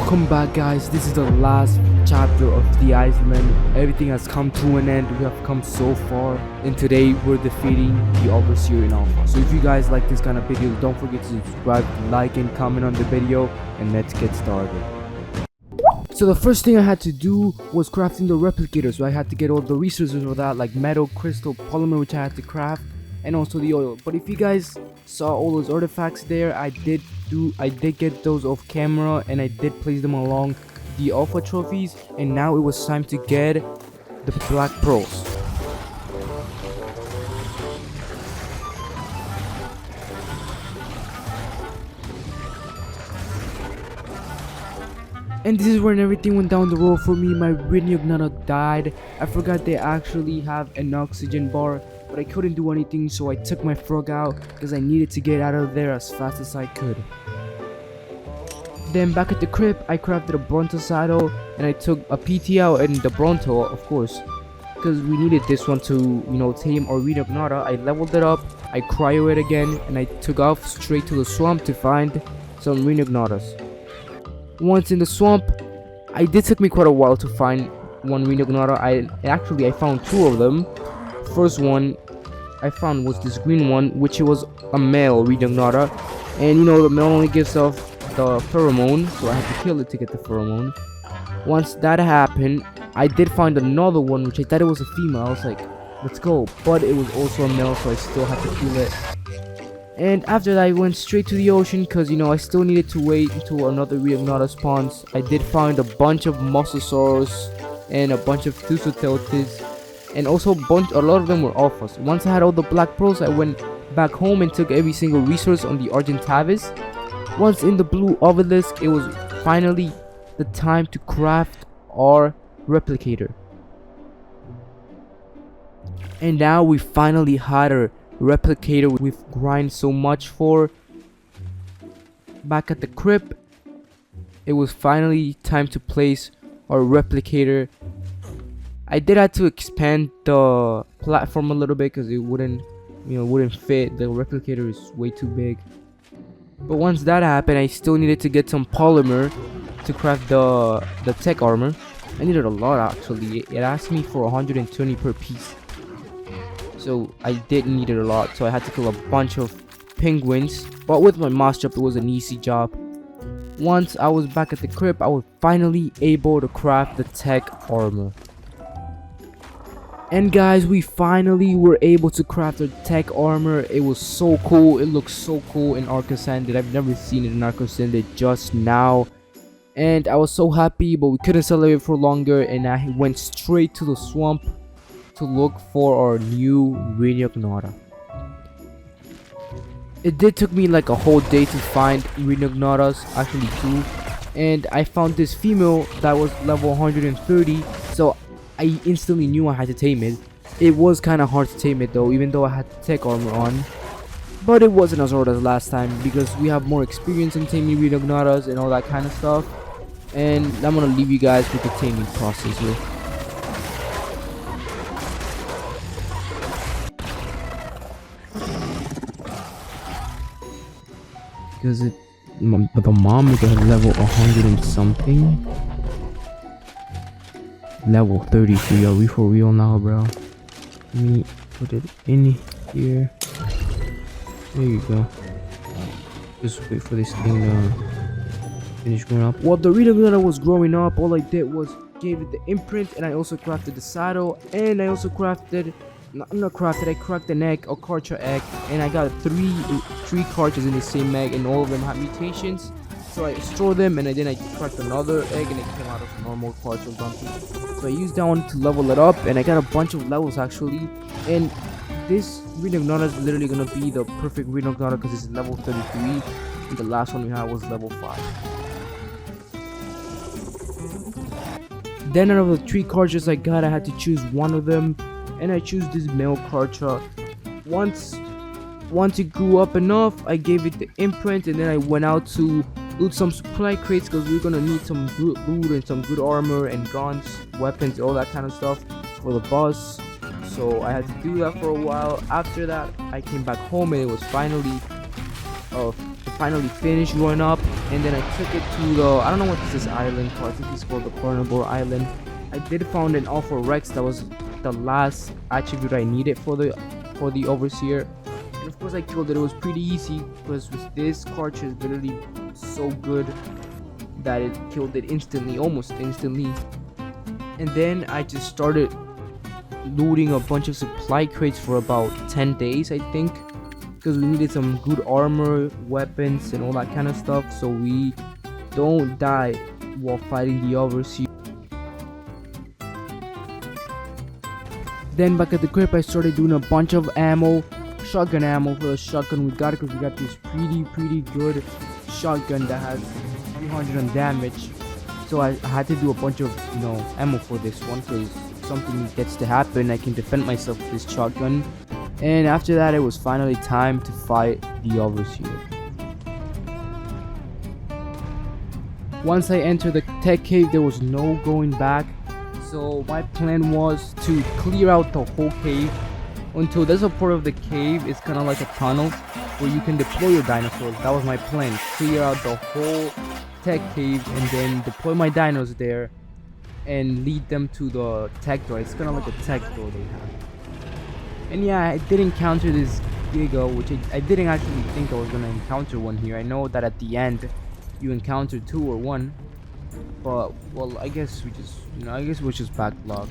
Welcome back, guys. This is the last chapter of the Iceland. Everything has come to an end. We have come so far, and today we're defeating the Overseer in Alpha. So if you guys like this kind of video, don't forget to subscribe, like, and comment on the video, and let's get started. So the first thing I had to do was crafting the replicator. So I had to get all the resources for that, like metal, crystal, polymer, which I had to craft, and also the oil. But if you guys saw all those artifacts there, I did get those off camera, and I did place them along the alpha trophies, and now it was time to get the black pearls. And this is when everything went down the road for me. My Rinignana died. I forgot they actually have an oxygen bar, but I couldn't do anything, so I took my frog out because I needed to get out of there as fast as I could. Then back at the crib, I crafted a Bronto saddle, and I took a PT out and the Bronto, of course, because we needed this one to, tame our Rinignana. I leveled it up, I cryo it again, and I took off straight to the swamp to find some Rinignanatas. Once in the swamp, it did take me quite a while to find one Rinignana. I found two of them. First one I found was this green one, which was a male Rinignana, and the male only gives off the pheromone, so I had to kill it to get the pheromone. Once that happened, I did find another one, which I thought it was a female. I was like, let's go, but it was also a male, so I still had to kill it. And after that, I went straight to the ocean because I still needed to wait until another Rinignana spawns. I did find a bunch of Mosasaurus and a bunch of Thusoteltis, and also a lot of them were alphas. Once I had all the black pearls, I went back home and took every single resource on the Argentavis. Once in the blue obelisk, it was finally the time to craft our replicator. And now we finally had our replicator we've grinded so much for. Back at the crib, it was finally time to place our replicator. I did have to expand the platform a little bit because it wouldn't fit. The replicator is way too big. But once that happened, I still needed to get some polymer to craft the tech armor. I needed a lot, actually. It asked me for 120 per piece, so I did need it a lot. So I had to kill a bunch of penguins, but with my mouse job, it was an easy job. Once I was back at the crib, I was finally able to craft the tech armor. And guys, we finally were able to craft the tech armor. It was so cool. It looks so cool in ARK Ascended. I've never seen it in ARK Ascended just now, and I was so happy, but we couldn't celebrate for longer, and I went straight to the swamp to look for our new Rinignana. It did took me like a whole day to find Rinignanatas, actually two, and I found this female that was level 130, so I instantly knew I had to tame it. It was kind of hard to tame it though, even though I had the tech armor on, but it wasn't as hard as last time because we have more experience in taming Rinignanatas and all that kind of stuff. And I'm gonna leave you guys with the taming process here. Because the mom is at level 100 and something. Level 33. Are we for real now, bro? Let me put it in here. There you go. Just wait for this thing to finish growing up. While the Rinignana was growing up, all I did was gave it the imprint, and I also crafted the saddle, and I also crafted I cracked an egg, a Kartra egg, and I got three Kartras in the same egg, and all of them had mutations. So I stored them, and then I cracked another egg, and it came out of normal Kartra or something. So I used that one to level it up, and I got a bunch of levels actually. And this Rinignana is literally gonna be the perfect Rinignana because it's level 33, and the last one we had was level 5. Then out of the 3 Kartras I got, I had to choose one of them, and I chose this male Kartra. Once it grew up enough, I gave it the imprint, and then I went out to loot some supply crates because we're gonna need some good loot and some good armor and guns, weapons, all that kind of stuff for the boss. So I had to do that for a while. After that, I came back home, and it was finally finished growing up. and then I took it to the, I don't know what this island called. I think it's called the Carnivore Island. I did found an Alpha Rex. That was the last attribute I needed for the Overseer, and of course I killed it. It was pretty easy because this cartridge is literally so good that it killed it instantly, almost instantly. And then I just started looting a bunch of supply crates for about 10 days, I think, because we needed some good armor, weapons, and all that kind of stuff, so we don't die while fighting the Overseer. Then back at the crib, I started doing a bunch of ammo, shotgun ammo for the shotgun. We got it because we got this pretty good shotgun that has 300 on damage. So I had to do a bunch of, ammo for this one, because if something gets to happen, I can defend myself with this shotgun. And after that, it was finally time to fight the Overseer. Once I entered the tech cave, there was no going back. So my plan was to clear out the whole cave until there's a part of the cave. It's kind of like a tunnel where you can deploy your dinosaurs. That was my plan. Clear out the whole tech cave and then deploy my dinos there and lead them to the tech door. It's kind of like a tech door they have. And yeah, I did encounter this Giga, which I didn't actually think I was going to encounter one here. I know that at the end you encounter 2 or 1. But, well, I guess we just, we're just backlogged.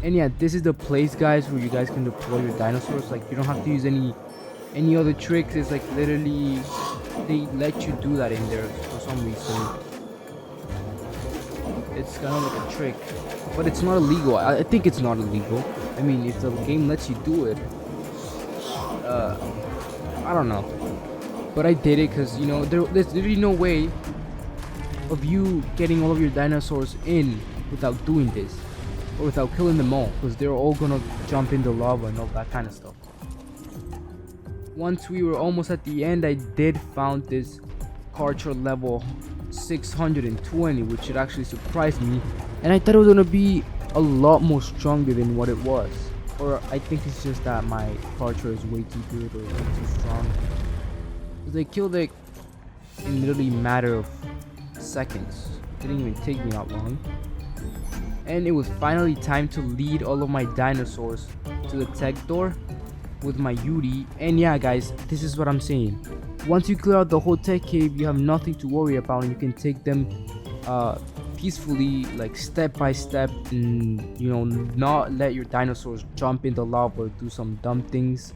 And yeah, this is the place, guys, where you guys can deploy your dinosaurs. Like, you don't have to use any other tricks. It's like literally, they let you do that in there for some reason. It's kind of like a trick, but it's not illegal. I think it's not illegal. I mean, if the game lets you do it, I don't know. But I did it because, there's literally no way of you getting all of your dinosaurs in without doing this, or without killing them all, because they're all gonna jump in the lava and all that kind of stuff. Once we were almost at the end, I did found this Karcher level 620, which it actually surprised me, and I thought it was gonna be a lot more stronger than what it was. Or I think it's just that my Karcher is way too good or way too strong. They killed it in literally a matter of seconds. It didn't even take me that long. And it was finally time to lead all of my dinosaurs to the tech door with my Yuri. And yeah, guys, this is what I'm saying. Once you clear out the whole tech cave, you have nothing to worry about, and you can take them peacefully, like step by step, and not let your dinosaurs jump in the lava or do some dumb things.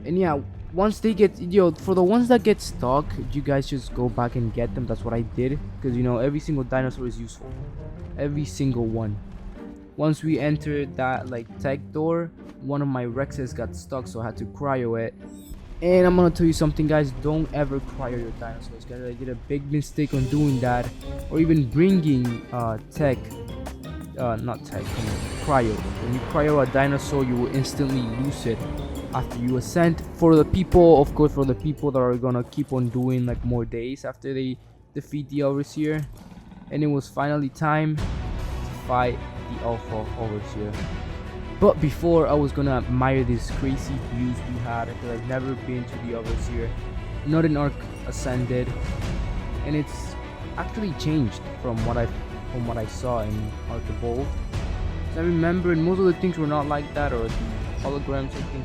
And yeah, once they get, for the ones that get stuck, you guys just go back and get them. That's what I did, because every single dinosaur is useful, every single one. Once we entered that tech door, one of my Rexes got stuck, so I had to cryo it. And I'm gonna tell you something, guys, don't ever cryo your dinosaurs, guys. I did a big mistake on doing that, or even bringing cryo. When you cryo a dinosaur, you will instantly lose it after you ascend. For the people, of course, for the people that are gonna keep on doing more days after they defeat the Overseer. And it was finally time to fight the Alpha Overseer. But before, I was gonna admire these crazy views we had, because I've never been to the Overseer, not in ARK Ascended, and it's actually changed from what I saw in ARK Evolved. I remember most of the things were not like that, or the holograms, I think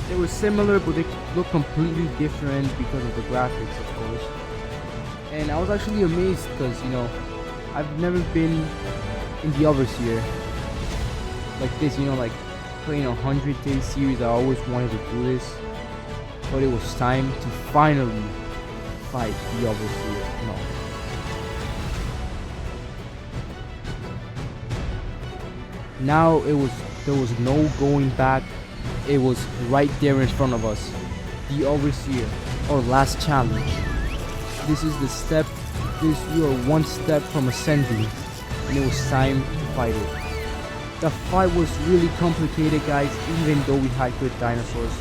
they were similar, but they look completely different because of the graphics, of course. And I was actually amazed because I've never been in the Overseer like this, playing a 100-day series. I always wanted to do this, but it was time to finally fight the Overseer. Now there was no going back. It was right there in front of us. The Overseer, our last challenge. This is the step. You are one step from ascending, and it was time to fight it. The fight was really complicated, guys, even though we had good dinosaurs.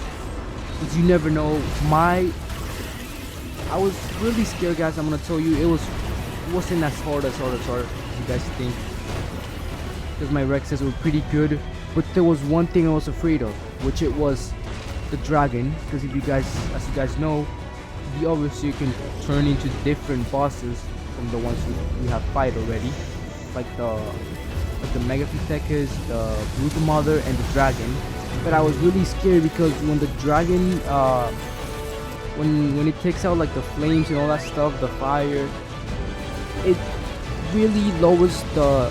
Because you never know. I was really scared, guys. I'm gonna tell you, it wasn't as hard as you guys think. Because my Rexes were pretty good, but there was one thing I was afraid of, which it was the dragon. Because as you guys know, the overseer can turn into different bosses from the ones we have fight already, like the Megapithecus, the Brutal Mother, and the dragon. But I was really scared because when the dragon, when it takes out like the flames and all that stuff, the fire, it really lowers the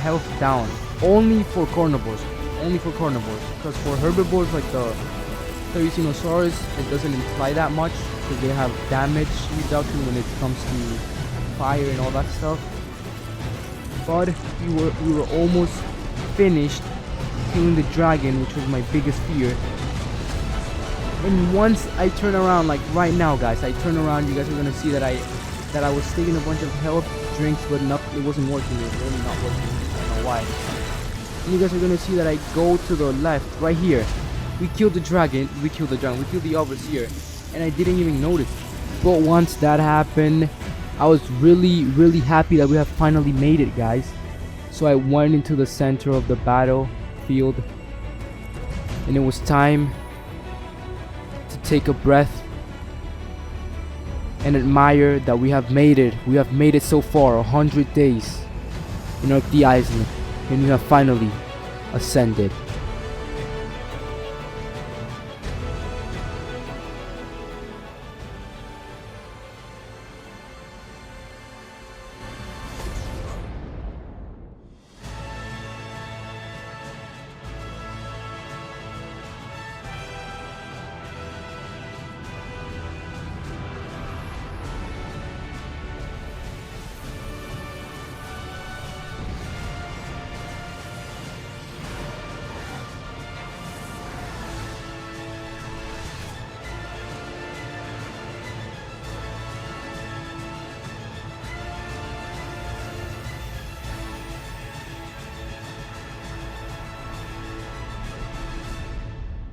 health down. Only for carnivores. Only for carnivores. Because for herbivores like the Therizinosaurus, it doesn't imply that much because they have damage reduction when it comes to fire and all that stuff. But we were almost finished killing the dragon, which was my biggest fear. And once I turn around, like right now, guys, I turn around, you guys are gonna see that I was taking a bunch of health drinks, but it wasn't working. It was really not working. I don't know why. And you guys are gonna see that I go to the left, right here. We killed the dragon. We killed the overseer, and I didn't even notice. But once that happened, I was really, really happy that we have finally made it, guys. So I went into the center of the battlefield, and it was time to take a breath and admire that we have made it. We have made it so far, 100 days in ARK Island, and we have finally ascended.